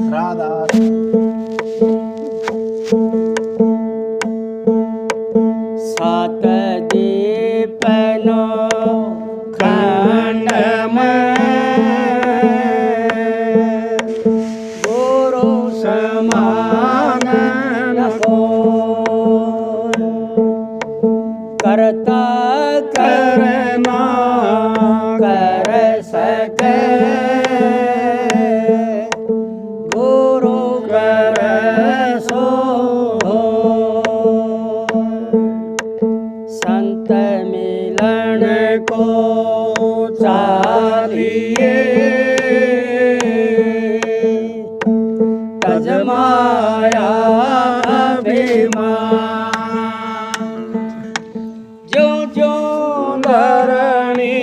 राधा सात दीपनो खंड में गुरु समान न कोई। करता करना कर सके गुरु कर सो संत मिलन को चालिए तजमाया अभिमान। जो जो धरणी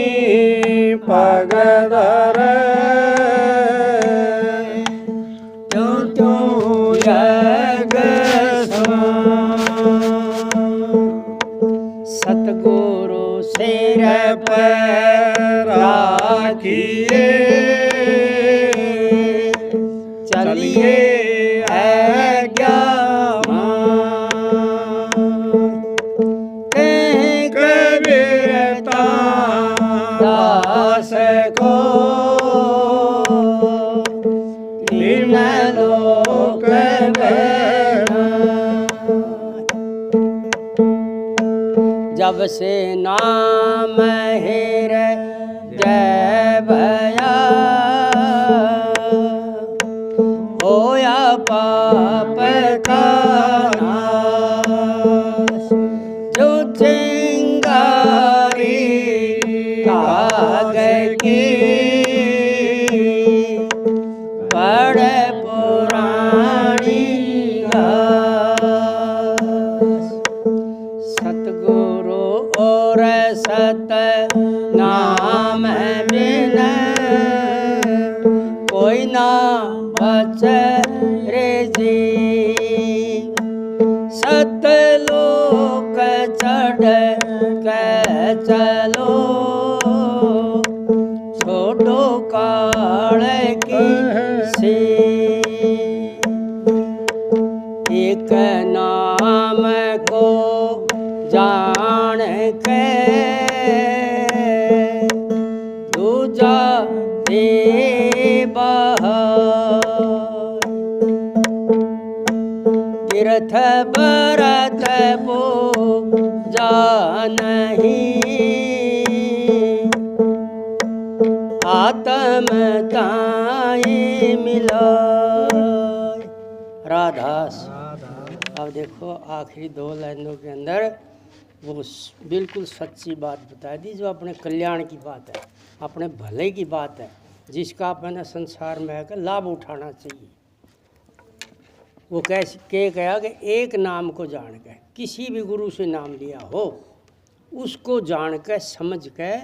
पगधर जो जो यज्ञ सतगुरु सिर पर राखिए चलिए कबीरता दास को तीन लोक जब से नाम हेर जय भया होया पाप का नाश। जो चिंगारी काग की बड़ पुरानी सतगुरु और सत नाम बिन कोई ना बचे रे जी। सत लोक चढ़ के चलो छोड़ो काल की सी। एक नाम को जान के दूजा दे तीर्थ बरत पूजा नहीं आत्म ताई मिला। राधास अब देखो आखिरी दो लाइनों के अंदर वो बिल्कुल सच्ची बात बता दी जो अपने कल्याण की बात है, अपने भले की बात है, जिसका अपने संसार में आकर लाभ उठाना चाहिए। वो कैसे कहा कि एक नाम को जान के किसी भी गुरु से नाम लिया हो उसको जान के समझ के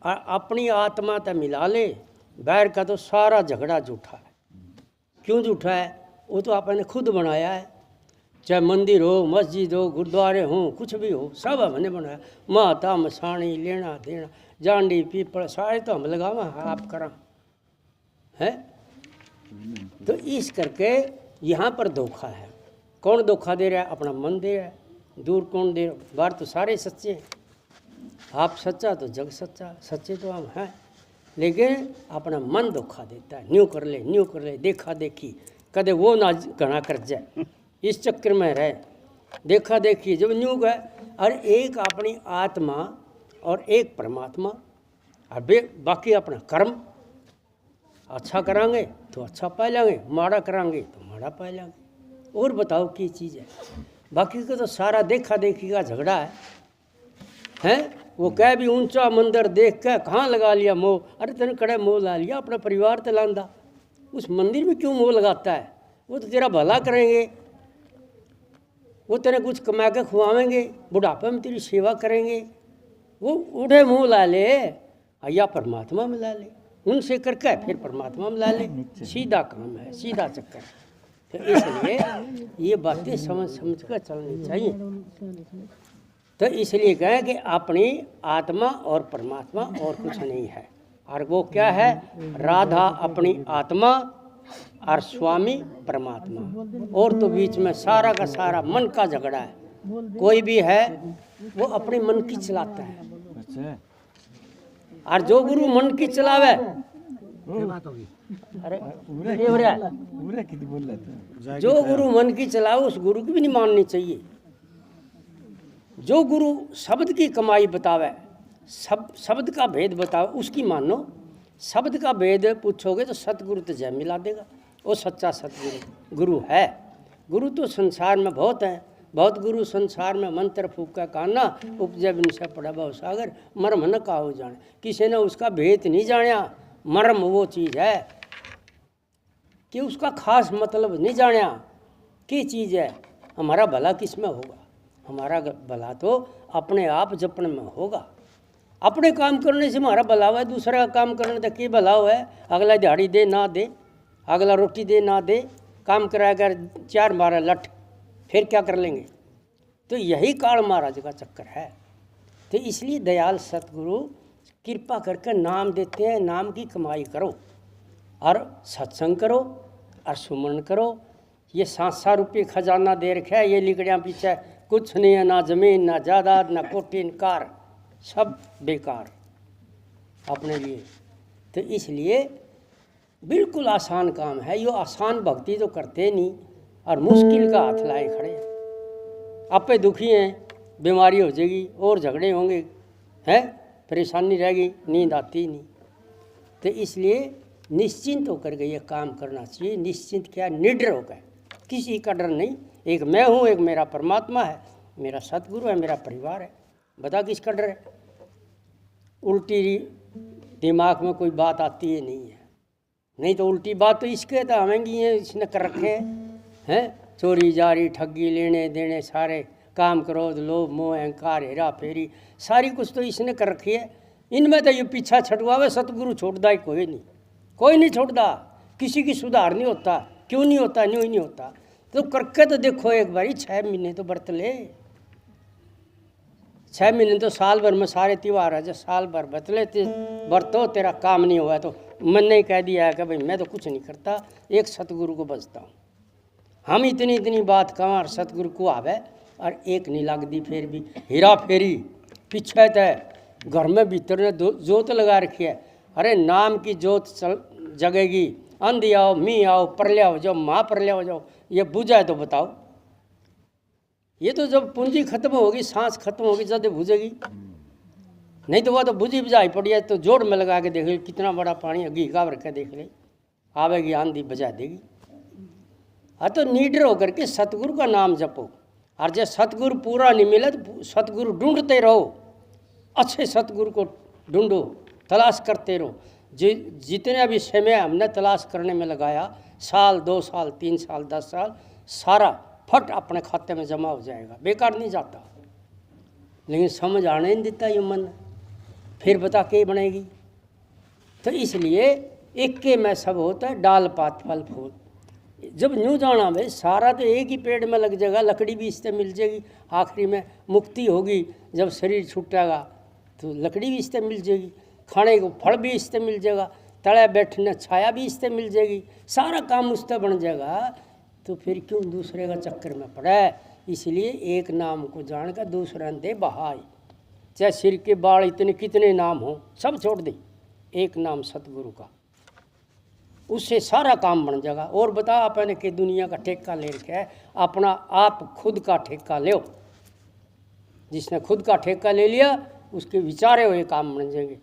और अपनी आत्मा तक मिला ले। बैर का तो सारा झगड़ा झूठा है। क्यों झूठा है? वो तो आपने खुद बनाया है। चाहे मंदिर हो, मस्जिद हो, गुरुद्वारे हों, कुछ भी हो, सब हमने बनाया। माता मसाणी लेना देना जांडी पीपल सारे तो हम लगावा आप करा है। तो इस करके यहाँ पर धोखा है। कौन धोखा दे रहा है? अपना मन दे रहा है। दूर कौन दे रहा है? बाहर तो सारे सच्चे हैं। आप सच्चा तो जग सच्चा, सच्चे तो हम हैं, लेकिन अपना मन धोखा देता है। न्यू कर ले देखा देखी कदे वो ना घना कर जाए, इस चक्कर में रहे। देखा देखी जब न्यू गए और एक अपनी आत्मा और एक परमात्मा और बाकी अपना कर्म। अच्छा करांगे तो अच्छा पा लेंगे, माड़ा करांगे तो माड़ा पा लेंगे। और बताओ क्या चीज़ है? बाकी का तो सारा देखा देखी का झगड़ा है। वो कह भी ऊंचा मंदिर देख के कहाँ लगा लिया मोह। अरे तेने कड़े मोह ला लिया, अपना परिवार तो लांदा, उस मंदिर में क्यों मोह लगाता है? वो तो तेरा भला करेंगे, वो तेरे कुछ कमा के खुआवेंगे, बुढ़ापे में तेरी सेवा करेंगे। वो उड़े मुँह ला ले या परमात्मा में ला ले, उनसे करके फिर परमात्मा में ला ले। सीधा काम है, सीधा चक्कर। तो इसलिए ये बातें समझ कर चलनी चाहिए। तो इसलिए कहें कि अपनी आत्मा और परमात्मा और कुछ नहीं है। और वो क्या है? राधा अपनी आत्मा और स्वामी परमात्मा, और तो बीच में सारा का सारा मन का झगड़ा है। कोई भी है वो अपने मन की चलाता है, और जो गुरु मन की चलावे, अरे जो गुरु मन की चलावे उस गुरु की भी नहीं माननी चाहिए। जो गुरु शब्द की कमाई बतावे, शब्द का भेद बतावे, उसकी मानो। शब्द का भेद पूछोगे तो सतगुरु तो जय मिला देगा, वो सच्चा सतगुरु गुरु है। गुरु तो संसार में बहुत है, बहुत गुरु संसार में मंत्र फूक का कहना उपजय विनिशय पड़ा बहु सागर, मर्म न काहू जाने। किसी ने उसका भेद नहीं जाना। मर्म वो चीज़ है कि उसका खास मतलब नहीं जाना कि चीज़ है। हमारा भला किस में होगा? हमारा भला तो अपने आप जपने में होगा। अपने काम करने से हमारा भला हुआ है, दूसरा का काम करने तक ये भला हुआ है। अगला दिहाड़ी दे ना दे, अगला रोटी दे ना दे, काम कराया 4-12 लठ, फिर क्या कर लेंगे? तो यही काल महाराज का चक्कर है। तो इसलिए दयाल सतगुरु कृपा करके नाम देते हैं, नाम की कमाई करो और सत्संग करो और सुमरण करो। ये 700 रुपये खजाना दे रखा है, ये लिकड़ियाँ पीछे कुछ नहीं है, ना जमीन ना जायदाद ना कोठी न कार, सब बेकार अपने लिए। तो इसलिए बिल्कुल आसान काम है। ये आसान भक्ति तो करते नहीं और मुश्किल का हाथ लाए खड़े हैं। आपे दुखी हैं, बीमारी हो जाएगी और झगड़े होंगे, हैं, परेशानी रहेगी, नींद आती नहीं। तो इसलिए निश्चिंत होकर के ये काम करना चाहिए। निश्चिंत क्या, निडर होकर, किसी का डर नहीं। एक मैं हूँ, एक मेरा परमात्मा है, मेरा सतगुरु है, मेरा परिवार है। बता किसका डर है? उल्टी दिमाग में कोई बात आती है नहीं है, नहीं तो उल्टी बात तो इसके तो आवेंगी है, इसने कर रखे हैं। चोरी जारी ठगी लेने देने सारे काम क्रोध लोभ मोह अहंकार हेरा फेरी सारी कुछ तो इसने कर रखी है। इनमें तो ये पीछा छटवावे, सतगुरु छोड़ता ही कोई नहीं, कोई नहीं छोड़ता। किसी की सुधार नहीं होता। क्यों नहीं होता? नहीं होता तो करके तो देखो एक बारी। 6 महीने तो बरत ले, 6 महीने तो साल भर में सारे त्यौहार है। जब साल भर बतले बरतो, तेरा काम नहीं हुआ तो मन ने कह दिया है कि भाई मैं तो कुछ नहीं करता, एक सतगुरु को बचता हूँ। हम इतनी बात कहाँ और सतगुरु को आवे और एक नहीं लगती। फिर भी हेरा फेरी पीछे तो घर में भीतर ने जोत लगा रखी है। अरे नाम की जोत जगेगी, अंधी आओ मी आओ परल्या हो जाओ माँ परल्या हो जाओ, ये बुझा है तो बताओ। ये तो जब पूंजी खत्म होगी, सांस खत्म होगी, जब बुझेगी। नहीं तो वह तो बुझी बुझाई पड़ी है। तो जोड़ में लगा के देख ले, कितना बड़ा पानी है, घी गाव रख देख ले, आवेगी आंधी बजा देगी। हाँ तो निडर होकर के सतगुरु का नाम जपो। और जब सतगुरु पूरा नहीं मिले तो सतगुरु ढूंढते रहो, अच्छे सतगुरु को ढूंढो, तलाश करते रहो। जितने भी समय हमने तलाश करने में लगाया, साल 2 साल 3 साल 10 साल, सारा फट अपने खाते में जमा हो जाएगा, बेकार नहीं जाता। लेकिन समझ आने नहीं देता ये मन, फिर बता के बनेगी। तो इसलिए एक के में सब होता है, डाल पात फल फूल। जब न्यू जाना भाई, सारा तो एक ही पेड़ में लग जाएगा, लकड़ी भी इससे मिल जाएगी। आखिरी में मुक्ति होगी, जब शरीर छूटेगा तो लकड़ी भी इससे मिल जाएगी, खाने को फल भी इससे मिल जाएगा, तले बैठने छाया भी इससे मिल जाएगी, सारा काम उससे बन जाएगा। तो फिर क्यों दूसरे का चक्कर में पड़ा है? इसलिए एक नाम को जान कर दूसरा दे बहाई। चाहे सिर के बाल इतने कितने नाम हो, सब छोड़ दे, एक नाम सतगुरु का, उससे सारा काम बन जाएगा। और बता आपने कि दुनिया का ठेका ले रखा है, अपना आप खुद का ठेका लो। जिसने खुद का ठेका ले लिया उसके विचारे हुए काम बन जाएंगे।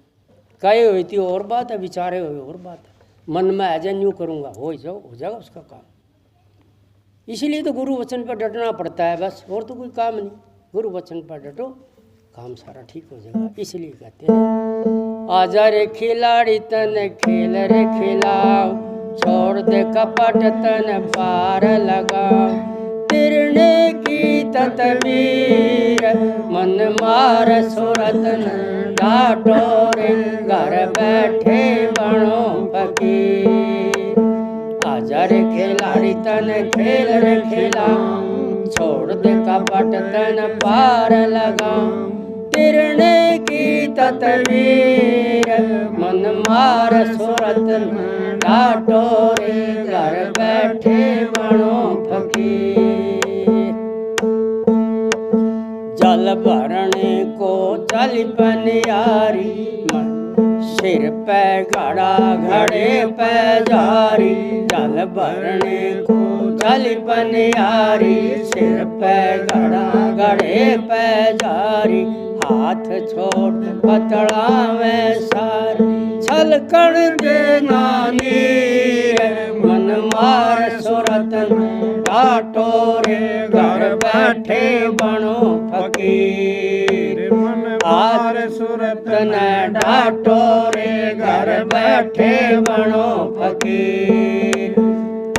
कहे हुए थी और बात है, विचारे हुए और बात है। मन में ऐसे न्यू करूँगा, हो जाएगा उसका काम। इसीलिए तो गुरु वचन पर डटना पड़ता है बस, और तो कोई काम नहीं। गुरु वचन पर डटो, काम सारा ठीक हो जाएगा। इसलिए कहते हैं आजा रे खिलाड़ी तन खेल रे खिलाओ, छोड़ दे कपट तन पार लगाओ। तिरने की तदबीर मन मार सुरतन डाटो रे, घर बैठे बनो फकीर। आजा रे खिलाड़ी तन खेल रे खिलाओ, छोड़ दे कपट तन पार लगाओ। तिरने की तदबीर मन मार सुरत डाटो रे घर बैठे बनो फकीर। जल भरने को चल पनियारी सिर पे घड़ा घड़े पे जारी। जल भरने को चल पनियारी सिर पे घड़ा घड़े पे जारी। हाथ छोड़ पतड़ा में सारी छल कर देना नीर। मन मार सूरत डाटो रे घर बैठे बनो फकीर। आर सूरत न डाटो रे घर बैठे बनो फकीर।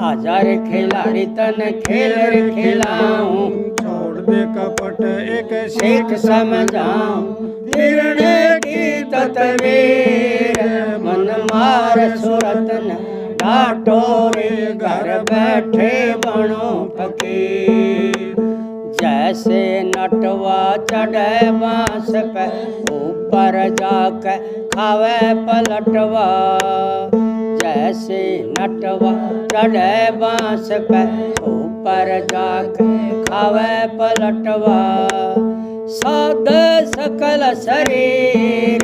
आजा रे खिलाड़ी तन खेल रे खिलाऊं। छोड़ दे कपट एक सीख समझाऊं। फिरने की तस्वीर मन मार सूरत न डाटो रे घर बैठे बनो फकीर। जैसे नटवा चढ़े बांस पे ऊपर जाके खावे पलटवा। जैसे नटवा चढ़े बांस पे ऊपर जाके खावे पलटवा। सादे सकल शरीर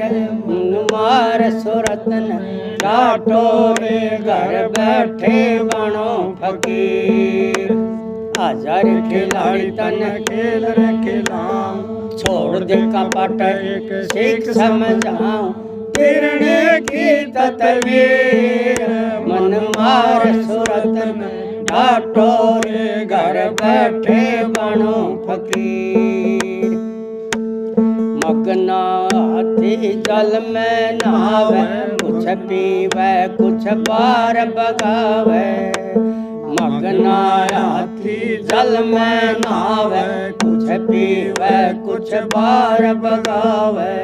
मार सूरत न डाटो रे घर बैठे बनो फकीर। हजार खिलाड़ी तन खेल रे खिलाऊं। छोड़ दे कपट एक सीख समझाऊं। फिरने की तस्वीर मन मार सूरत में डाटो रे घर बैठे बनो फकीर। मगना हाथी जल में नहावे कुछ पीवे कुछ पार बगावे। मगना हाथी जल में नहावे कुछ पीवे कुछ पार बगावे।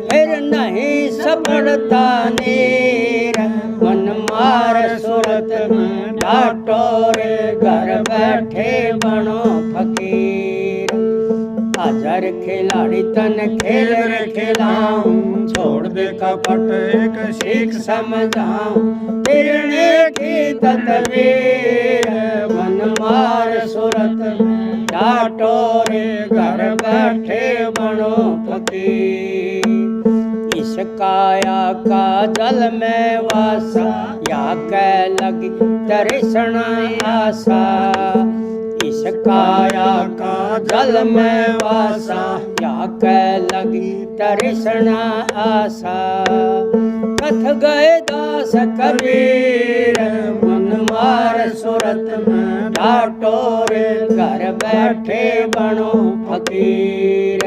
फिर नहीं सपड़ता नीर मन मार सूरत में डाटो रे घर बैठे बनो फकीर। हजार खिलाड़ी तन खेल रे खिलाऊं। छोड़ दे कपट एक सीख समझाऊं। फिरने की तस्वीर मन मार सूरत में डाटो रे घर बैठे बनो फकीर। इस काया का जल में वासा या कै लगी तरिसना आशा। इस काया का जल में वासा या कै लगी तरिसना आशा। कथ गए दास कबीर मन मार सूरत में डाटो रे घर बैठे बनो फकीर।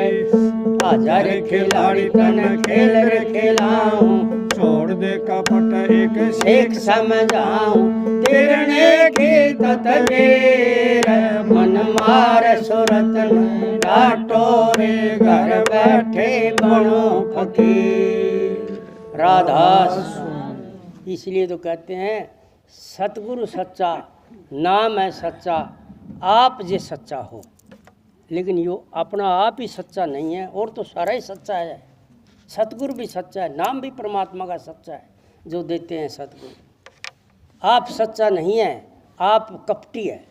हजार खिलाड़ी तन खेल रे खिलाऊं। छोड़ दे कपट एक सीख समझाऊं। फिरने की तस्वीर मन मार सूरत में डाटो रे घर बैठे बनो फकीर। राधास इसलिए तो कहते हैं सतगुरु सच्चा नाम है सच्चा आप जे सच्चा हो। लेकिन यो अपना आप ही सच्चा नहीं है और तो सारा ही सच्चा है। सतगुरु भी सच्चा है नाम भी परमात्मा का सच्चा है जो देते हैं सतगुरु। आप सच्चा नहीं है आप कपटी है।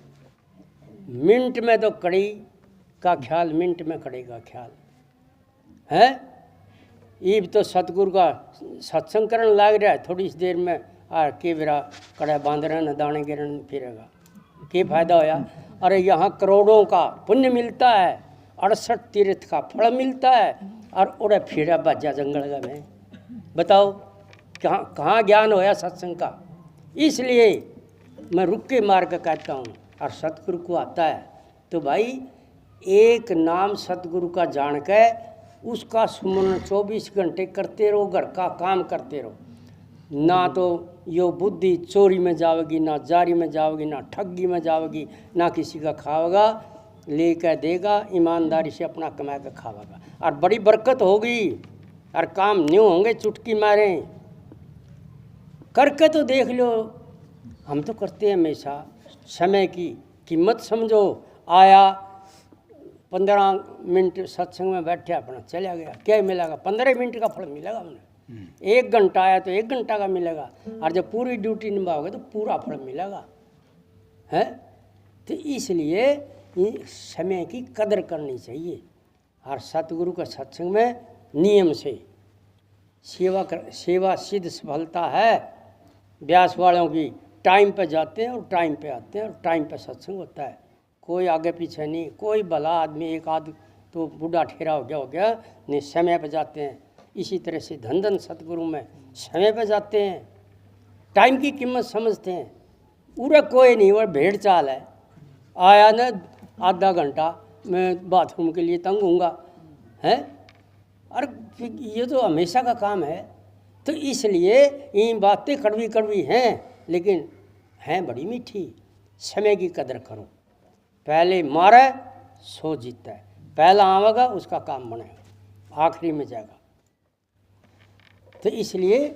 मिनट में तो कड़ी का ख्याल मिनट में कड़ी का ख्याल है। ये तो सतगुरु का सत्संग करने लग रहा है थोड़ी सी देर में आ के बेरा कड़ा बांध रहे न दाने गिरन फिरेगा के फायदा होया। अरे यहाँ करोड़ों का पुण्य मिलता है 68 तीर्थ का फल मिलता है और उड़े फिरा बाजा जंगल का में बताओ कहाँ ज्ञान होया सत्संग का। इसलिए मैं रुक के मार कर कहता हूँ और सतगुरु को आता है तो भाई एक नाम सतगुरु का जान के उसका सुमरण 24 घंटे करते रहो घर का काम करते रहो। ना तो यो बुद्धि चोरी में जाओगी ना जारी में जाओगी ना ठगी में जाओगी ना किसी का खाओगा लेकर देगा ईमानदारी से अपना कमा कर खाओगा और बड़ी बरकत होगी और काम न्यू होंगे चुटकी मारे करके तो देख लो। हम तो करते हैं हमेशा समय की कीमत समझो। आया 15 मिनट सत्संग में बैठे अपना चला गया क्या मिलेगा 15 मिनट का फल मिलेगा उन्हें। 1 घंटा आया तो 1 घंटा का मिलेगा, और जब पूरी ड्यूटी निभाओगे तो पूरा फल मिलेगा है। तो इसलिए समय की कदर करनी चाहिए, और सतगुरु के सत्संग में नियम से सेवा सिद्ध सफलता है। ब्यास वालों की टाइम पे जाते हैं और टाइम पे आते हैं और टाइम पे सत्संग होता है, कोई आगे पीछे नहीं। कोई भला आदमी एक आध तो बूढ़ा ठेरा हो गया नहीं, समय पे जाते हैं। इसी तरह से धन धन सतगुरु में समय पे जाते हैं, टाइम की कीमत समझते हैं। पूरा कोई नहीं, वह भेड़ चाल है, आया ना आधा घंटा मैं बाथरूम के लिए तंग हूँगा है, और ये तो हमेशा का काम है। तो इसलिए ये बातें कड़वी कड़वी हैं, लेकिन हैं बड़ी मीठी। समय की कदर करो, पहले मारे सो जीता है, पहला आवेगा उसका काम बनेगा, आखिरी में जाएगा। तो इसलिए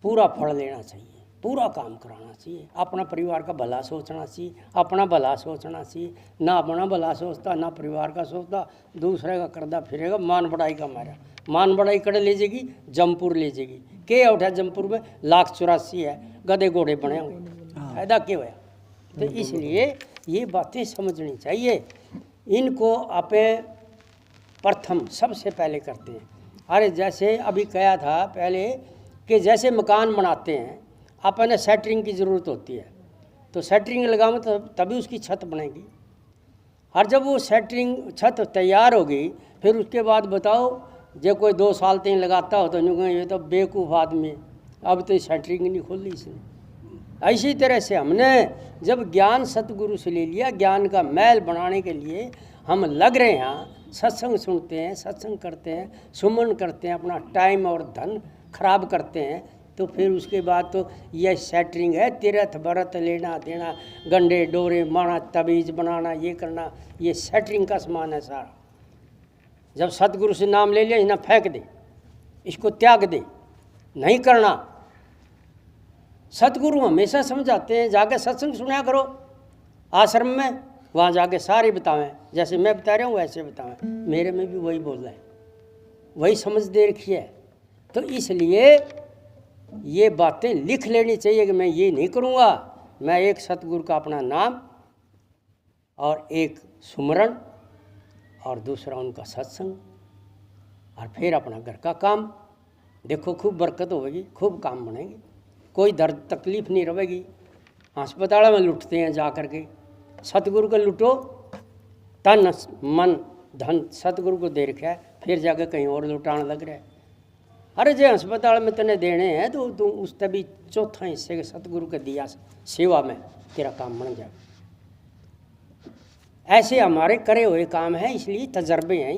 पूरा फल लेना चाहिए, पूरा काम कराना चाहिए, अपना परिवार का भला सोचना चाहिए, अपना भला सोचना चाहिए। ना अपना भला सोचता ना परिवार का सोचता, दूसरे का करदा फिरेगा, मान बढ़ाई का मारा। मान बढ़ाई कड़े ले जाएगी, जमपुर ले जाएगी। के उठा जमपुर में 1,84,000 है, गधे घोड़े बने होंगे, फायदा क्या हुआ। तो इसलिए ये बातें समझनी चाहिए। इनको आपे प्रथम सबसे पहले करते हैं। अरे जैसे अभी कहा था पहले कि जैसे मकान बनाते हैं अपने सेटरिंग की ज़रूरत होती है, तो सेटरिंग लगाओ तो तभी उसकी छत बनेगी। और जब वो सेटरिंग छत तैयार होगी, फिर उसके बाद बताओ जो कोई 2 साल 3 लगाता हो तो ये तो बेवकूफ़ आदमी, अब तो सेटरिंग नहीं खोली इसने। इसी तरह से हमने जब ज्ञान सतगुरु से ले लिया, ज्ञान का महल बनाने के लिए हम लग रहे हैं, सत्संग सुनते हैं, सत्संग करते हैं, सुमन करते हैं, अपना टाइम और धन खराब करते हैं, तो फिर उसके बाद तो यह सेटरिंग है, तीर्थ व्रत लेना देना, गंडे डोरे माना, तबीज बनाना, ये करना, ये सेटरिंग का सामान है सारा। जब सतगुरु से नाम ले लिया, इन्हें फेंक दे, इसको त्याग दे, नहीं करना। सतगुरु हमेशा समझाते हैं, जाके सत्संग सुना करो आश्रम में, वहाँ जाके सारे बतावें, जैसे मैं बता रहा हूँ वैसे बतावें। मेरे में भी वही बोल रहा है, वही समझ दे रखी है। तो इसलिए ये बातें लिख लेनी चाहिए कि मैं ये नहीं करूँगा, मैं एक सतगुरु का अपना नाम और एक सुमरण और दूसरा उनका सत्संग, और फिर अपना घर का काम। देखो खूब बरकत होगी, खूब काम बनेगी, कोई दर्द तकलीफ नहीं रहेगी। अस्पताल में लुटते हैं जा कर के, सतगुरु को लुटो, तन मन धन सतगुरु को दे रखा है, फिर जाकर कहीं और लुटाने लग रहा है। अरे जो अस्पताल में तने देने हैं तो तू उस तभी चौथा हिस्से सतगुरु के दिया सेवा में, तेरा काम बन जाएगा। ऐसे हमारे करे हुए काम हैं, इसलिए तजर्बे हैं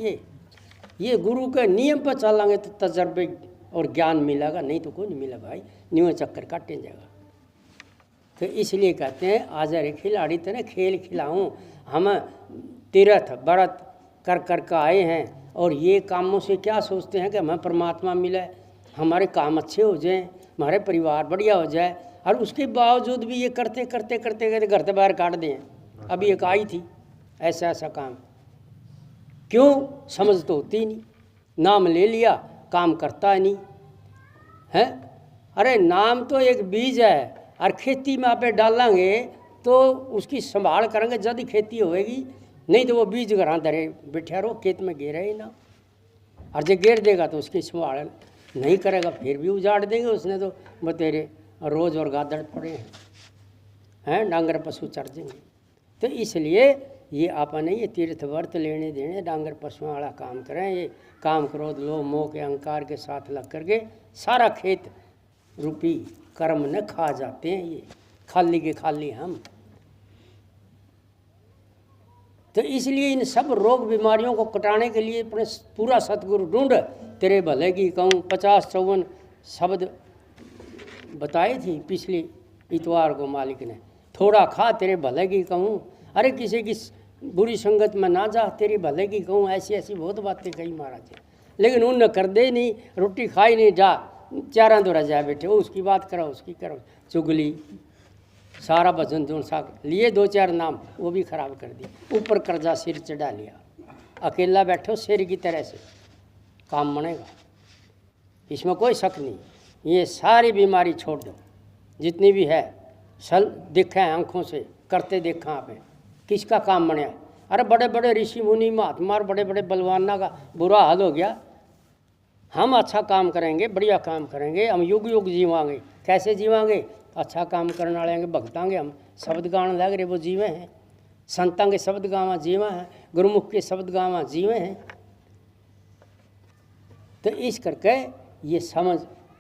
ये गुरु के नियम पर चलेंगे तो तजर्बे और ज्ञान मिलेगा, नहीं तो कोई नहीं मिलेगा भाई, न्यू चक्कर काटे जाएगा। तो इसलिए कहते हैं आज रे खिलाड़ी तेने खेल खिलाऊं। हम तीर्थ व्रत कर कर के आए हैं, और ये कामों से क्या सोचते हैं कि हमें परमात्मा मिले, हमारे काम अच्छे हो जाएं, हमारे परिवार बढ़िया हो जाए, और उसके बावजूद भी ये करते करते करते करते घर से बाहर काट दें। अभी एक आई थी ऐसा काम, क्यों समझ तो होती नहीं, नाम ले लिया काम करता नहीं है। अरे नाम तो एक बीज है, और खेती में आप डालेंगे तो उसकी संभाल करेंगे जब ही खेती होएगी, नहीं तो वो बीज घर धरे बैठा रहो, खेत में गेरा ही ना। और जो गेर देगा तो उसकी संभाल नहीं करेगा, फिर भी उजाड़ देंगे उसने, तो बतेरे रोज और गादड़ पड़े हैं, डांगर पशु चढ़ जाएंगे। तो इसलिए ये आपने ये तीर्थ व्रत लेने देने डांगर पशुओं वाला काम करें। ये काम क्रोध लोभ मोह के अहंकार के साथ लग करके सारा खेत रूपी कर्म न खा जाते हैं, ये खाली के खाली हम। तो इसलिए इन सब रोग बीमारियों को कटाने के लिए अपने पूरा सतगुरु ढूंढ, तेरे भले की कहूँ 50-54 शब्द बताए थी पिछले इतवार को मालिक ने। थोड़ा खा तेरे भले की कहूँ, अरे किसी की बुरी संगत में ना जा तेरे भले की कहूँ, ऐसी ऐसी बहुत बातें कही महाराज। लेकिन उन कर दे नहीं, रोटी खाई नहीं, जा चारा दो रजा बैठे, वो उसकी बात करो उसकी करो, चुगली सारा भजन धुन सा लिए 2-4 नाम वो भी खराब कर दिए, ऊपर कर्जा सिर चढ़ा लिया, अकेला बैठो शेर की तरह से काम बनेगा। इसमें कोई शक नहीं। ये सारी बीमारी छोड़ दो जितनी भी है, सल दिखे आंखों से करते देखा आपने, किसका काम बनया? अरे बड़े बड़े ऋषि मुनि महात्मा और बड़े बड़े बलवाना का बुरा हाल हो गया। हम अच्छा काम करेंगे, बढ़िया काम करेंगे, हम युग युग जीवांगे। कैसे जीवांगे? अच्छा काम करने वाले भगतांगे, हम शब्द गान लग रहे वो जीवे हैं, संतां के शब्द गावा जीवा हैं, गुरुमुख के शब्द गावा जीवे हैं। तो इस करके ये समझ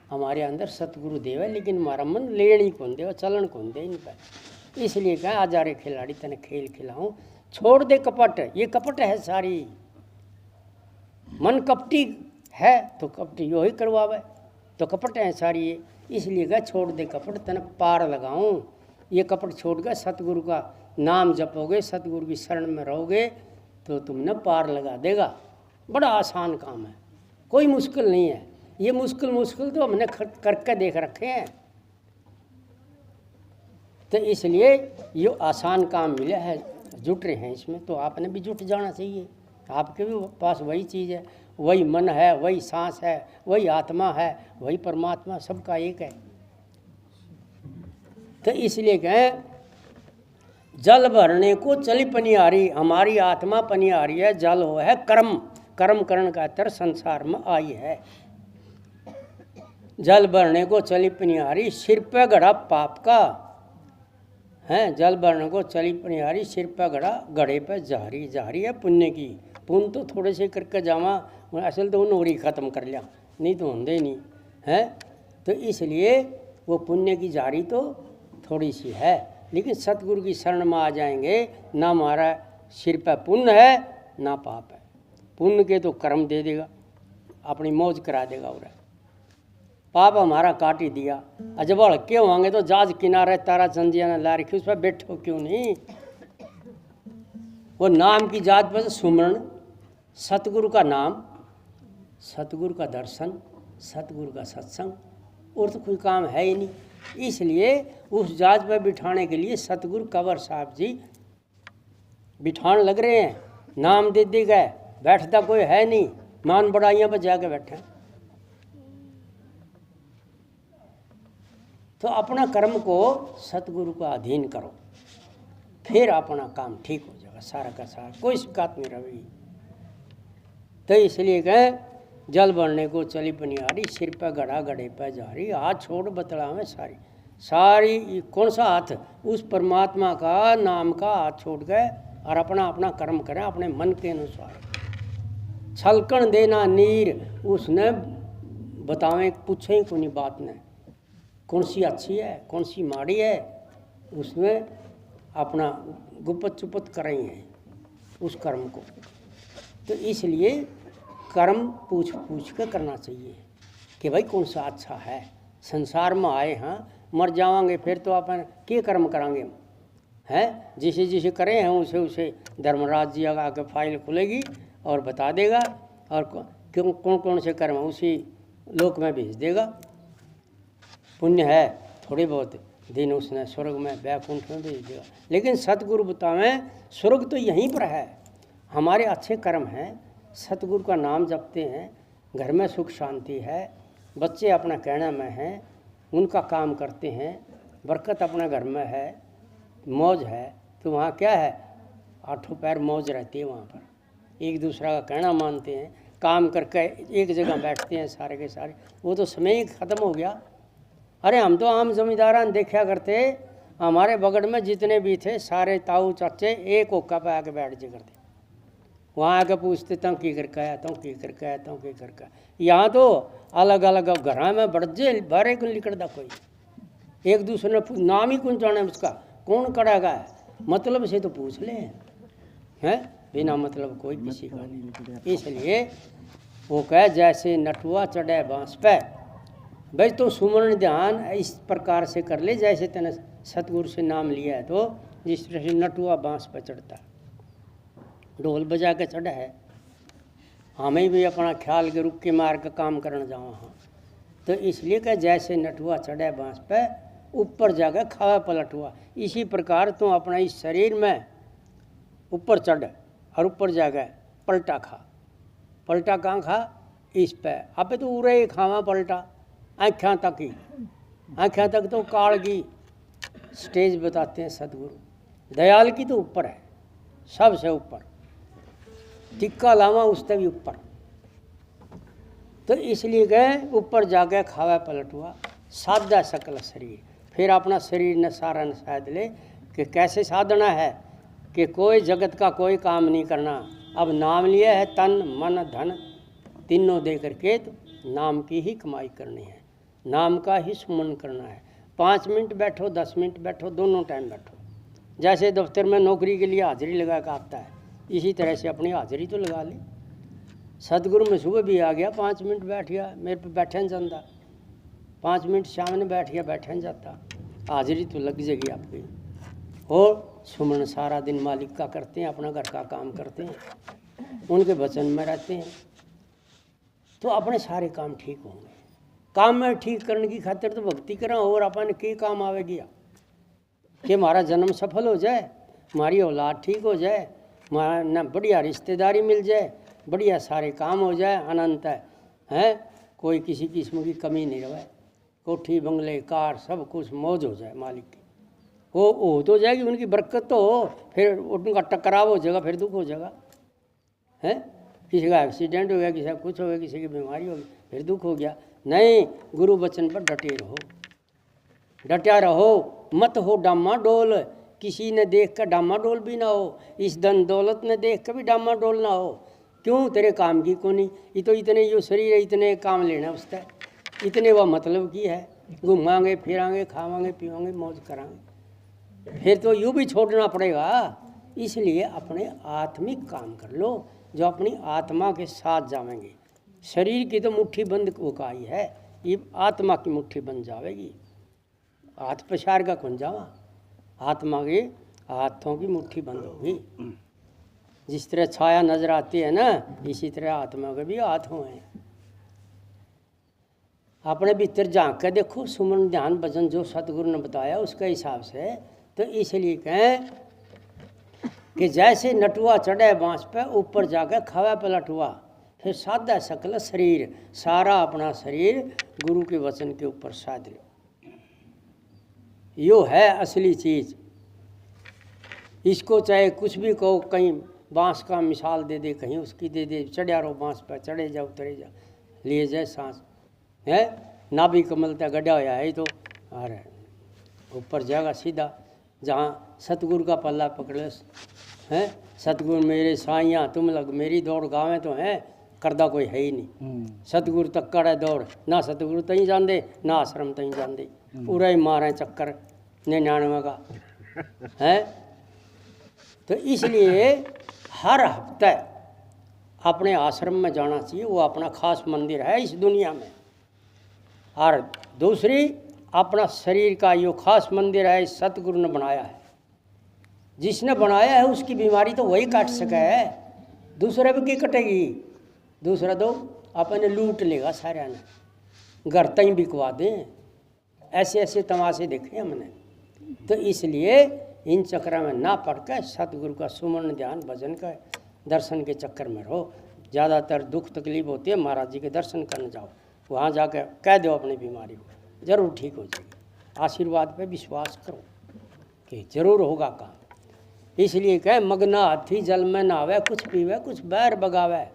हमारे अंदर सतगुरु देव है, लेकिन हमारा मन लेनी कौन दे, चलन कौन दे इन पर। इसलिए कहा आ जा रे खिलाड़ी तने खेल खिलाऊं, छोड़ दे कपट। ये कपट है सारी, मन कपटी है तो कपटी यो ही करवावे, तो कपट है सारी ये। इसलिए कहा छोड़ दे कपट तने पार लगाऊं। ये कपट छोड़ कर सतगुरु का नाम जपोगे, सतगुरु की शरण में रहोगे तो तुमने पार लगा देगा। बड़ा आसान काम है, कोई मुश्किल नहीं है। ये मुश्किल तो हमने करके देख रखे हैं, तो इसलिए ये आसान काम मिला है, जुट रहे हैं इसमें, तो आपने भी जुट जाना चाहिए। आपके भी पास वही चीज़ है, वही मन है, वही सांस है, वही आत्मा है, वही परमात्मा, सबका एक है। तो इसलिए कहें जल भरने को चली पनिहारी, हमारी आत्मा पनिहारी है, जल हो है कर्म, कर्म करण का तर संसार में आई है। जल भरने को चली पनिहारी, सिर पे घड़ा पाप का है। जल भरने को चली पनिहारी, सिर पे घड़ा घड़े पे जारी, जारी है पुण्य की। पुण्य तो थोड़े से करके जावा, असल तो नौरी ख़त्म कर लिया, नहीं तो होंगे नहीं है। तो इसलिए वो पुण्य की जारी तो थोड़ी सी है, लेकिन सतगुरु की शरण में आ जाएंगे, ना हमारा सिर पे पुण्य है ना पाप है। पुण्य के तो कर्म दे देगा, अपनी मौज करा देगा, और पाप हमारा काट ही दिया। जब हल्के होंगे तो जहाज किनारे तारा चंदिया ने ला रखी, उस पर बैठो क्यों नहीं। वो नाम की जात पर सुमरण, सतगुरु का नाम, सतगुरु का दर्शन, सतगुरु का सत्संग, और तो कोई काम है ही नहीं। इसलिए उस जहाज पर बिठाने के लिए सतगुरु कंवर साहब जी बिठान लग रहे हैं, नाम दे दे गए, बैठता कोई है नहीं, मान बड़ाइयाँ पर जाके बैठे। तो अपना कर्म को सतगुरु का अधीन करो, फिर अपना काम ठीक हो जाएगा, सारा का सारा, कोई शिकायत नहीं रहेगी। तो इसलिए कहें जल भरने को चली पनिहारी, सिर पे घड़ा घड़े पे जारी, हाथ छोड़ बतला में सारी, सारी कौन सा हाथ? उस परमात्मा का नाम का हाथ छोड़ गए और अपना अपना कर्म करें अपने मन के अनुसार। छलकन देना नीर, उसने बतावें पूछें कोई बात नहीं, कौन सी अच्छी है कौन सी माड़ी है, उसमें अपना गुपत चुपत करें हैं उस कर्म को। तो इसलिए कर्म पूछ पूछ कर करना चाहिए कि भाई कौन सा अच्छा है। संसार में आए हैं, मर जावांगे फिर तो अपन क्या कर्म करांगे हैं। जिसे जिसे करें हैं उसे उसे धर्मराज जी आगे फाइल खुलेगी और बता देगा, और क्यों कौन कौन से कर्म उसी लोक में भेज देगा। पुण्य है थोड़ी बहुत दिन उसने स्वर्ग में वैकुंठ में भेज देगा, लेकिन सतगुरु बतावें स्वर्ग तो यहीं पर है। हमारे अच्छे कर्म हैं, सतगुरु का नाम जपते हैं, घर में सुख शांति है, बच्चे अपना कहना में हैं, उनका काम करते हैं, बरकत अपने घर में है, मौज है। तो वहाँ क्या है? आठों पैर मौज रहती है वहाँ पर, एक दूसरा का कहना मानते हैं, काम करके एक जगह बैठते हैं सारे के सारे। वो तो समय ही ख़त्म हो गया। अरे हम तो आम जमींदारान देखा करते, हमारे बगड़ में जितने भी थे सारे ताऊ चाचे एक होका पे आके बैठ जा करते, वहाँ आके पूछते तुम की करके आया, तुम की करके आया, तुम की करके। यहाँ तो अलग अलग घर में बढ़जे बारे को निकलता, कोई एक दूसरे ने नाम ही कौन जाने उसका, कौन करेगा है, मतलब से तो पूछ ले हैं, बिना मतलब कोई किसी का नहीं। इसलिए वो कहे जैसे नटुआ चढ़े बांस पे, भाई तो सुमरण ध्यान इस प्रकार से कर ले जैसे तेने सतगुरु से नाम लिया है, तो जिस तरह से नटुआ बांस पर चढ़ता, ढोल बजा के चढ़ा है, हमें भी अपना ख्याल के रुक के मार के काम करना जाओ। हाँ, तो इसलिए कह जैसे नटुआ चढ़े बांस पे ऊपर जाकर खावा पलट हुआ, इसी प्रकार तू अपना इस शरीर में ऊपर चढ़ और ऊपर जाकर पलटा खा। पलटा कहाँ खा? इस पे आप तो उरे खावा पलटा आँखों तक ही, आँखों तक तो काल की स्टेज बताते हैं सदगुरु। दयाल की तो ऊपर है, सबसे ऊपर, टिक्का लावा उससे भी ऊपर। तो इसलिए गए ऊपर जाके खावा पलटुआ साधा सकल शरीर। फिर अपना शरीर ने सारा न साध ले कि कैसे साधना है कि कोई जगत का कोई काम नहीं करना। अब नाम लिया है, तन मन धन तीनों दे करके तो नाम की ही कमाई करनी है, नाम का ही सुमन करना है। 5 मिनट बैठो 10 मिनट बैठो, दोनों टाइम बैठो। जैसे दफ्तर में नौकरी के लिए हाजिरी लगा के आता है, इसी तरह से अपनी हाजिरी तो लगा ले। सदगुरु में सुबह भी आ गया, 5 मिनट बैठ गया, मेरे पे बैठा नहीं जाता, 5 मिनट सामने बैठ गया, बैठा नहीं जाता, हाजिरी तो लग जाएगी आपकी। और सुमन सारा दिन मालिक का करते हैं, अपना घर का काम करते हैं, उनके वचन में रहते हैं, तो अपने सारे काम ठीक होंगे। काम में ठीक करने की खातिर तो भक्ति करें, और अपन के काम आवेगी कि हमारा जन्म सफल हो जाए, हमारी औलाद ठीक हो जाए, हमारा न बढ़िया रिश्तेदारी मिल जाए, बढ़िया सारे काम हो जाए, अनंत है, कोई किसी किस्म की कमी नहीं रहे, कोठी बंगले कार सब कुछ मौज हो जाए मालिक की। वो हो तो जाएगी, उनकी बरकत तो हो, फिर उनका टकराव हो जाएगा, फिर दुख हो जाएगा है। किसी का एक्सीडेंट हो गया, किसी का कुछ हो गया, किसी की बीमारी हो गई, फिर दुख हो गया। नहीं, गुरु वचन पर डटे रहो, डटा रहो, मत हो डामा डोल। किसी ने देख कर डामा डोल भी ना हो, इस धन दौलत ने देख कर भी डामा डोल ना हो। क्यों? तेरे काम की कोनी, ये तो इतने जो शरीर है इतने काम लेना उसका, इतने वह मतलब की है, घूमांगे फिरांगे खावांगे पीवांगे मौज करांगे, फिर तो यूँ भी छोड़ना पड़ेगा। इसलिए अपने आत्मिक काम कर लो जो अपनी आत्मा के साथ जावेंगे। शरीर की तो मुट्ठी बंद उकाई है, ये आत्मा की मुट्ठी बन जाएगी। हाथ पछाड़ का खुन जावा, आत्मा के हाथों की मुट्ठी बंद होगी। जिस तरह छाया नजर आती है ना, इसी तरह आत्मा के भी हाथों हैं। अपने भीतर झांक के देखो, सुमन ध्यान भजन जो सतगुरु ने बताया उसके हिसाब से। तो इसलिए कहें कि जैसे नटुआ चढ़े बांस पे, ऊपर जाकर खावा पलटुआ, फिर साधा सकल शरीर, सारा अपना शरीर गुरु के वचन के ऊपर साध लो। यो है असली चीज। इसको चाहे कुछ भी कहो, कहीं बांस का मिसाल दे दे, कहीं उसकी दे दे, चढ़ा रहो बांस पर, चढ़े जाओ उतरे जाओ, लिए जाए सांस है। नाभि कमल तक गड्ढा होया है तो अरे ऊपर जाएगा सीधा, जहाँ सतगुरु का पल्ला पकड़े हैं। सतगुरु मेरे साइयाँ तुम लग मेरी दौड़ गाँव तो हैं, करदा कोई है ही नहीं। सतगुरु तक करे दौड़, ना सतगुरु तई जाते ना आश्रम तई जाते, पूरा ही मारे चक्कर 99 का है। तो इसलिए हर हफ्ते अपने आश्रम में जाना चाहिए, वो अपना खास मंदिर है इस दुनिया में। और दूसरी, अपना शरीर का यो खास मंदिर है, सतगुरु ने बनाया है। जिसने बनाया है उसकी बीमारी तो वही काट सका है, दूसरे भी की कटेगी। दूसरा तो अपने लूट लेगा सारे ने, घर तक बिकवा दें। ऐसे ऐसे तमाशे देखे हमने। तो इसलिए इन चक्कर में ना पड़ कर सतगुरु का सुमन ध्यान भजन का दर्शन के चक्कर में रहो। ज़्यादातर दुख तकलीफ होती है, महाराज जी के दर्शन करने जाओ, वहाँ जाकर कह दो अपनी बीमारी को, जरूर ठीक हो जाएगी। आशीर्वाद पे विश्वास करो कि जरूर होगा काम। इसलिए कहे मगना हाथी जल में नहावे, कुछ पीवे कुछ बैर बगावे।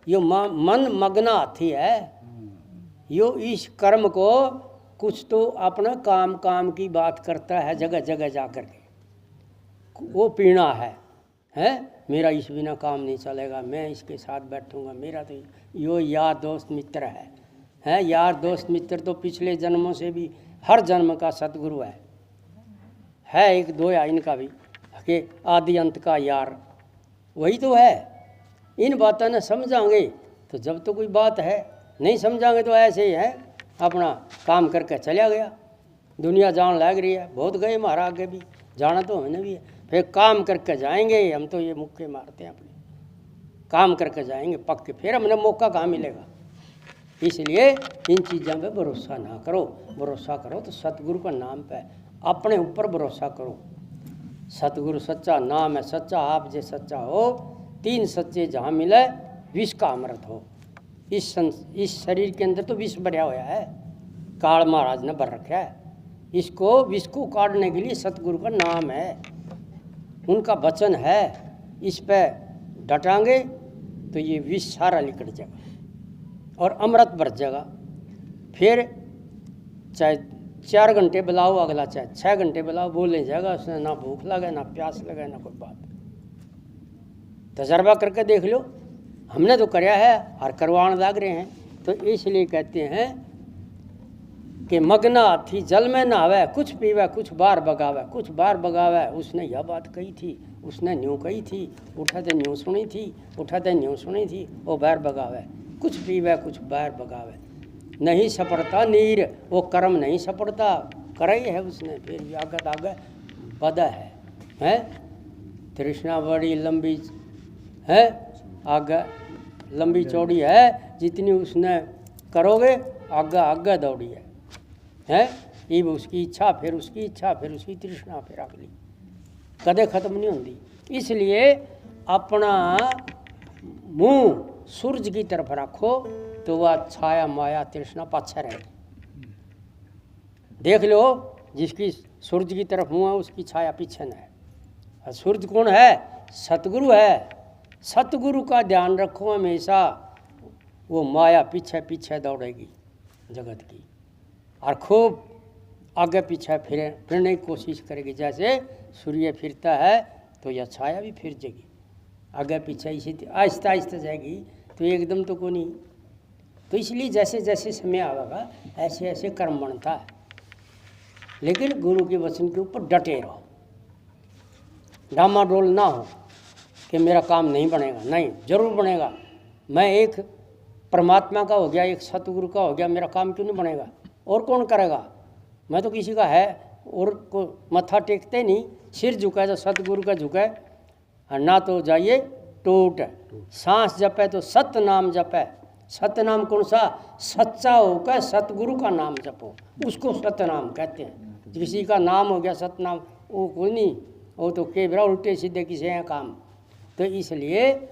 यो मन मगना हाथी है, यो इस कर्म को कुछ तो अपना काम की बात करता है, जगह जगह जा कर के वो पीना है मेरा इस बिना काम नहीं चलेगा, मैं इसके साथ बैठूंगा, मेरा तो यो यार दोस्त मित्र है। यार दोस्त मित्र तो पिछले जन्मों से भी हर जन्म का सतगुरु है एक दो या इनका भी कि आदि अंत का यार वही तो है। इन बातों ने समझाएंगे तो जब तो कोई बात है, नहीं समझाएंगे तो ऐसे ही है, अपना काम करके चला गया। दुनिया जान लग रही है, बहुत गए हमारा आगे भी, जाना तो हमें भी है, फिर काम करके जाएंगे। हम तो ये मुक्के मारते हैं अपने, काम करके जाएंगे पक्के, फिर हमने मौका कहाँ मिलेगा। इसलिए इन चीज़ों पे भरोसा ना करो, भरोसा करो तो सतगुरु का नाम पे, अपने ऊपर भरोसा करो। सतगुरु सच्चा नाम है, सच्चा आप जे सच्चा हो, 3 सच्चे जहाँ मिले विष का अमृत हो। इस शरीर के अंदर तो विष भरा हुआ है, काल महाराज ने भर रखा है। इसको विष को काटने के लिए सतगुरु का नाम है, उनका वचन है। इस पे डटांगे तो ये विष सारा निकल जाएगा और अमृत भर जाएगा। फिर चाहे 4 घंटे बुलाओ अगला, चाहे 6 घंटे बुलाओ, बोले जाएगा। उसने ना भूख लगे, ना प्यास लगे, ना कोई बात। तजर्बा करके देख लो, हमने तो कराया है और करवाने लग रहे हैं। तो इसलिए कहते हैं कि मगना हाथी जल में नहावे, कुछ पीवे कुछ बार बगावे, कुछ बार बगावे। उसने यह बात कही थी, उसने न्यूँ कही थी, उठाते न्यूँ सुनी थी, उठाते न्यूँ सुनी थी, वो बार बगावे। कुछ पीवे कुछ बार बगावे, नहीं सपड़ता नीर, वो कर्म नहीं सपड़ता, करा ही है उसने। फिर भी आगे बदा है तृष्णा बड़ी लंबी है, आगे लंबी चौड़ी है, जितनी उसने करोगे आगे आगे दौड़ी है। ये उसकी इच्छा, फिर उसकी इच्छा, फिर उसकी तृष्णा, फिर अगली, कदे खत्म नहीं होती। इसलिए अपना मुंह सूरज की तरफ रखो तो वह छाया माया तृष्णा पाछे रहेगी। देख लो, जिसकी सूरज की तरफ मुंह है उसकी छाया पीछे न है। सूरज कौन है? सतगुरु है। सतगुरु का ध्यान रखो हमेशा, वो माया पीछे पीछे दौड़ेगी जगत की, और खूब आगे पीछे फिरने की कोशिश करेगी। जैसे सूर्य फिरता है तो यह छाया भी फिर जाएगी, आगे पीछे इसी आहिस्ता आहिस्ता जाएगी, तो एकदम तो को नहीं। तो इसलिए जैसे जैसे समय आएगा ऐसे ऐसे कर्म बनता है। लेकिन गुरु के वचन के ऊपर डटे रहो, डामाडोल ना हो कि मेरा काम नहीं बनेगा। नहीं, जरूर बनेगा। मैं एक परमात्मा का हो गया, एक सतगुरु का हो गया, मेरा काम क्यों नहीं बनेगा? और कौन करेगा? मैं तो किसी का है और को मत्था टेकते नहीं, सिर झुकाए तो सतगुरु का झुकाए, ना तो जाइए टूट। सांस जपे तो सत्य नाम जपे। सत्य नाम कौन सा? सच्चा होकर सतगुरु का नाम जपो, उसको सत्य नाम कहते हैं। किसी का नाम हो गया सत्य नाम, वो कोई नहीं, वो तो केवरा उल्टे सीधे किसी हैं काम। तो इसलिए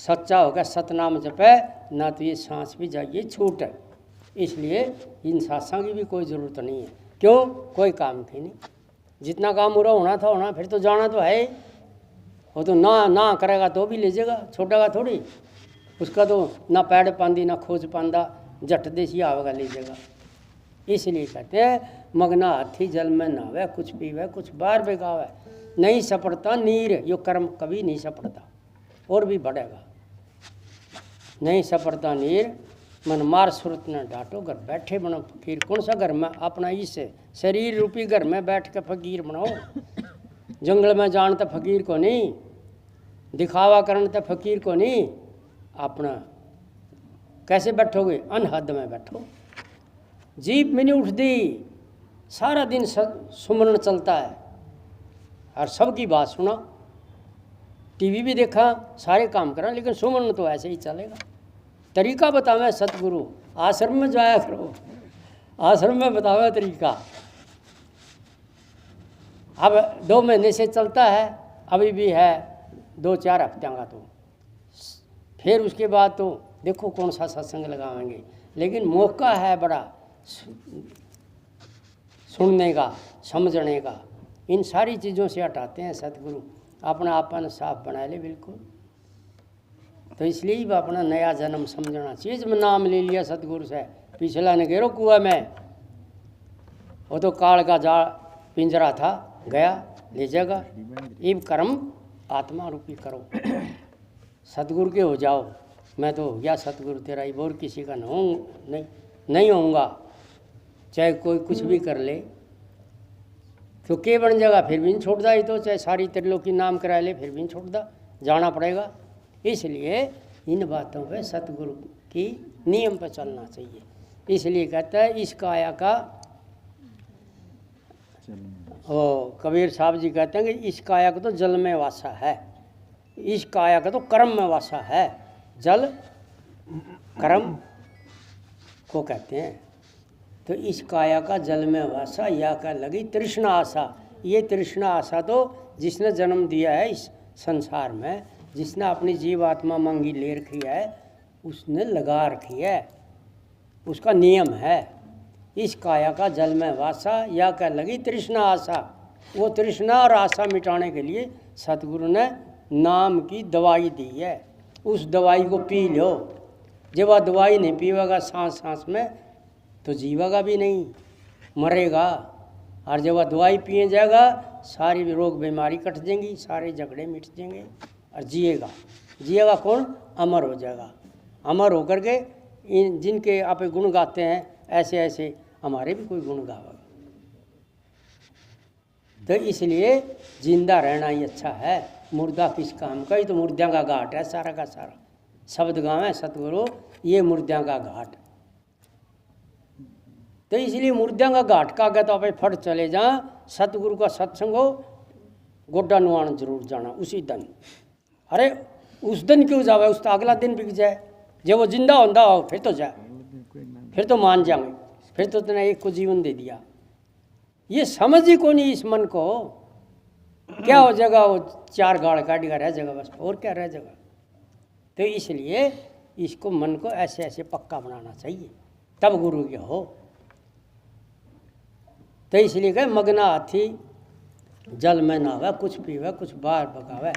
सच्चा होगा सतनाम जपे, ना तो ये सांस भी जाइए छूट। इसलिए इन सत्संग की भी कोई ज़रूरत नहीं है। क्यों? कोई काम की नहीं। जितना काम पूरा होना था होना, फिर तो जाना तो है। वो तो ना करेगा तो भी ले जाएगा, छोड़ेगा थोड़ी। उसका तो ना पैड़ पांदी ना खोज पांदा, जट देसी आवेगा ले जाएगा। इसलिए कहते हैं मगना हाथी जल में नहावे, कुछ पीवे कुछ बार बेगावे, नहीं सपड़ता नीर। यो कर्म कभी नहीं सपड़ता और भी बढ़ेगा। नहीं सपड़ता नीर, मन मार सुरत न डांटो, घर बैठे बनो फकीर। कौन सा घर में? अपना इस शरीर रूपी घर में बैठ के फकीर बनाओ। जंगल में जान तो फकीर को नहीं, दिखावा करन तो फकीर को नहीं। अपना कैसे बैठोगे? अनहद में बैठो। जीप में नहीं उठती, सारा दिन सुमरन चलता है और सबकी बात सुना, टीवी भी देखा, सारे काम करा, लेकिन सुमरन तो ऐसे ही चलेगा। तरीका बतावे सतगुरु, आश्रम में जाया करो, आश्रम में बतावे तरीका। अब 2 महीने से चलता है, अभी भी है 2-4 हफ्ते का, तो फिर उसके बाद तो देखो कौन सा सत्संग लगाएंगे। लेकिन मौका है बड़ा सुनने का, समझने का। इन सारी चीज़ों से हटाते हैं सतगुरु, अपना आपन साफ बना ले बिल्कुल। तो इसलिए वह अपना नया जन्म समझना चीज़ में नाम ले लिया सतगुरु से। पिछला ने घेरो कुआ में, वो तो काल का जाल पिंजरा था, गया ले जाएगा। इब कर्म आत्मा रूपी करो, सतगुरु के हो जाओ। मैं तो हो गया सतगुरु तेरा, ही और किसी का नहीं होऊंगा। चाहे कोई कुछ भी कर ले तो के बन जाएगा, फिर भी नहीं छोड़ता। ही तो चाहे सारी त्रिलोकी नाम करा ले, फिर भी नहीं छोड़ता, जाना पड़ेगा। इसलिए इन बातों पे सतगुरु की नियम पर चलना चाहिए। इसलिए कहता है इस काया का, कबीर साहब जी कहते हैं कि इस काया का तो जल में वासा है, इस काया का तो कर्म में वासा है। जल कर्म को कहते हैं। तो इस काया का जल में वासा, या का लगी तृष्णा आशा। ये तृष्णा आशा तो जिसने जन्म दिया है इस संसार में, जिसने अपनी जीव आत्मा मांगी ले रखी है उसने लगा रखी है, उसका नियम है। इस काया का जल में वासा या क्या लगी तृष्णा आशा, वो तृष्णा और आशा मिटाने के लिए सतगुरु ने नाम की दवाई दी है। उस दवाई को पी लो। जब वह दवाई नहीं पीवेगा सांस सांस में तो जीवेगा भी नहीं, मरेगा। और जब वह दवाई पिए जाएगा सारी रोग बीमारी कट जाएंगी, सारे झगड़े मिट जाएंगे और जिएगा। जिएगा कौन? अमर हो जाएगा। अमर होकर के इन जिनके आप गुण गाते हैं ऐसे ऐसे हमारे भी कोई गुण गावेगा। तो इसलिए जिंदा रहना ही अच्छा है। मुर्दा किस काम का? ये तो मुर्दियाँ का घाट है सारा का सारा। शब्द गाँव है सतगुरु, ये मुर्दियाँ का घाट। तो इसलिए मुर्दियाँ का घाट का गया तो आप फट चले जा। सतगुरु का सत्संग हो, गोड्डा नुआन जरूर जाना उसी दिन। अरे उस दिन क्यों जावे? उस तो अगला दिन बिक जाए। जब वो जिंदा होंदा हो फिर तो जाए, फिर तो मान जाएंगे, फिर तो तुमने एक को जीवन दे दिया। ये समझ ही को नहीं इस मन को। क्या हो जाएगा? वो चार गाड़ काटेगा रह जाएगा बस, और क्या रह जाएगा। तो इसलिए इसको मन को ऐसे ऐसे पक्का बनाना चाहिए, तब गुरु के हो। तो इसलिए कहे मगना हाथी जल में नहावे, कुछ पीवे कुछ बाहर भगावे।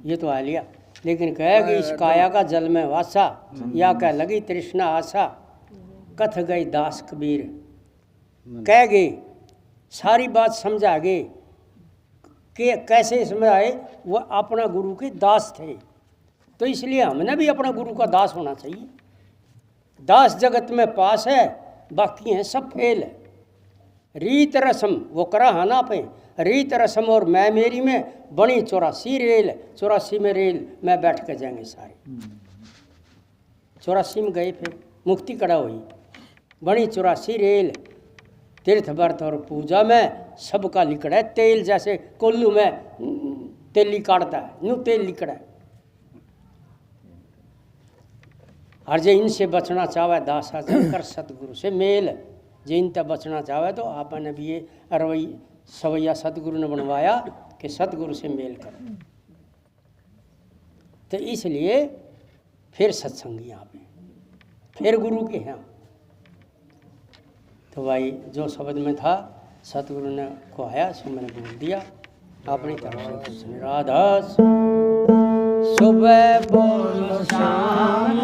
ये तो आ लिया। लेकिन कहे कि इस काया का जल में वासा या कह लगी तृष्णा आशा, कथ गई दास कबीर। कह गए सारी बात समझा गए कि कैसे समझाए। वो अपना गुरु के दास थे, तो इसलिए हमने भी अपना गुरु का दास होना चाहिए। दास जगत में पास है, बाकी हैं सब फेल है। रीत रस्म वो करा हाना पे, रीत रस्म और मैं मेरी में बनी 84 रेल। 84 में रेल में बैठ के जाएंगे सारे। 84 में गए, फिर मुक्ति कड़ा हुई। बनी 84 रेल, तीर्थ व्रत और पूजा में सबका लिकड़ा है। तेल जैसे कोल्लू में तेली काटता है, यूँ तेल लिकड़ा है। और जो इनसे बचना चाहे दासा कर सतगुरु से मेल। जो इनसे बचना चाहे तो आपने भी ये अरवई सवैया सतगुरु ने बनवाया कि सतगुरु से मेल करो। तो इसलिए फिर सत्संगी यहाँ पे, फिर गुरु के हैं। तो भाई जो शब्द में था सतगुरु ने को आया सो मैंने बोल दिया अपनी तरफ से। राधा सुबह बोल शाम